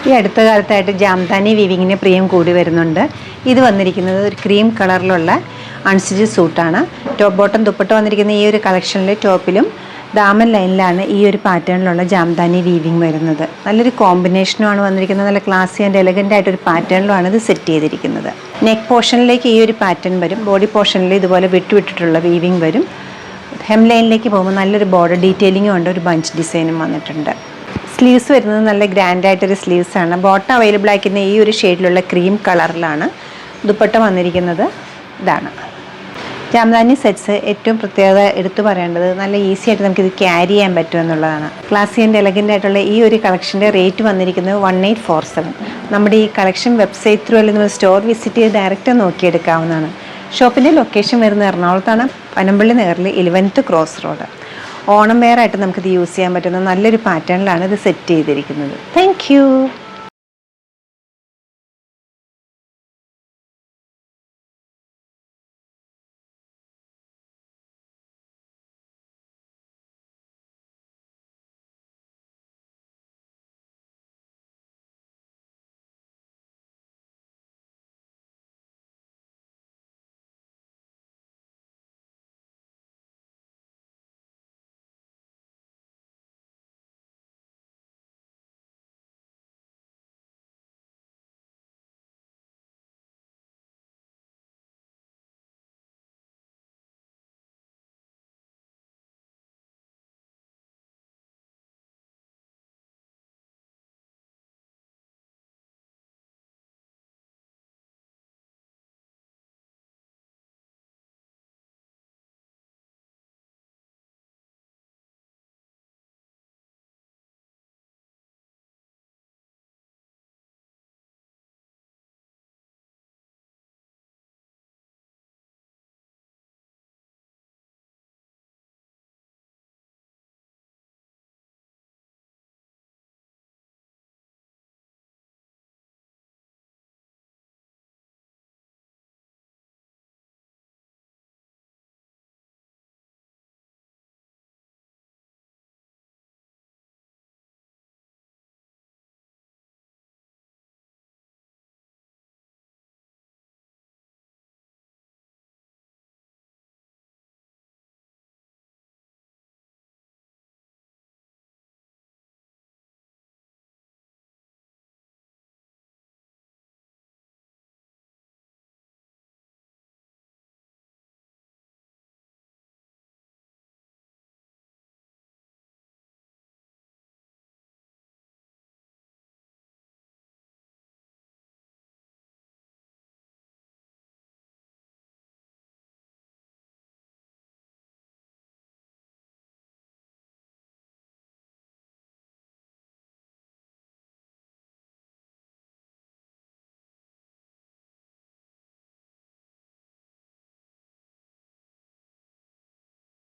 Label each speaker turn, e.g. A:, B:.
A: ഈ അടുത്ത കാലത്തായിട്ട് ജാംദാനി വീവിങ്ങിന് പ്രിയം കൂടി വരുന്നുണ്ട്. ഇത് വന്നിരിക്കുന്നത് ഒരു ക്രീം കളറിലുള്ള അൺസ്റ്റിച്ച് സൂട്ടാണ്. ടോപ്പ് ബോട്ടം ദുപ്പട്ട വന്നിരിക്കുന്ന ഈ ഒരു കളക്ഷനിൽ ടോപ്പിലും ദാമൻ ലൈനിലാണ് ഈ ഒരു പാറ്റേണിലുള്ള ജാംദാനി വീവിങ് വരുന്നത്. നല്ലൊരു കോമ്പിനേഷനുമാണ് വന്നിരിക്കുന്നത്. നല്ല ക്ലാസി ആൻഡ് എലഗൻ്റ് ആയിട്ടൊരു പാറ്റേണിലുമാണ് ഇത് സെറ്റ് ചെയ്തിരിക്കുന്നത്. നെക്ക് പോർഷനിലേക്ക് ഈ ഒരു പാറ്റേൺ വരും. ബോഡി പോർഷനിൽ ഇതുപോലെ വിട്ടുവിട്ടിട്ടുള്ള വീവിങ് വരും. ഹെം ലൈനിലേക്ക് പോകുമ്പോൾ നല്ലൊരു ബോർഡർ ഡീറ്റെയിലിങ്ങും ഉണ്ട്. ഒരു ബഞ്ച് ഡിസൈനും വന്നിട്ടുണ്ട്. സ്ലീവ്സ് വരുന്നത് നല്ല ഗ്രാൻഡായിട്ടൊരു സ്ലീവ്സാണ്. ബോട്ടം അവൈലബിൾ ആയിരിക്കുന്ന ഈ ഒരു ഷെയ്ഡിലുള്ള ക്രീം കളറിലാണ്. ദുപ്പട്ട വന്നിരിക്കുന്നത് ഇതാണ്. ജാംദാനി സെറ്റ്സ് ഏറ്റവും പ്രത്യേകത എടുത്തു പറയേണ്ടത് നല്ല ഈസി ആയിട്ട് നമുക്കിത് ക്യാരി ചെയ്യാൻ പറ്റും എന്നുള്ളതാണ്. ക്ലാസി ആൻഡ് എലഗൻ്റ് ആയിട്ടുള്ള ഈ ഒരു കളക്ഷൻ്റെ റേറ്റ് വന്നിരിക്കുന്നത് 1847. നമ്മുടെ ഈ കളക്ഷൻ വെബ്സൈറ്റ് ത്രൂ അല്ലെങ്കിൽ നമ്മൾ സ്റ്റോർ വിസിറ്റ് ചെയ്ത് ഡയറക്റ്റ് നോക്കിയെടുക്കാവുന്നതാണ്. ഷോപ്പിൻ്റെ ലൊക്കേഷൻ വരുന്നത് എറണാകുളത്താണ്, പനമ്പള്ളി നഗറിൽ 11th cross road. Onam wear ആയിട്ട് നമുക്കിത് യൂസ് ചെയ്യാൻ പറ്റുന്ന നല്ലൊരു പാറ്റേണിലാണ് ഇത് സെറ്റ് ചെയ്തിരിക്കുന്നത്. താങ്ക്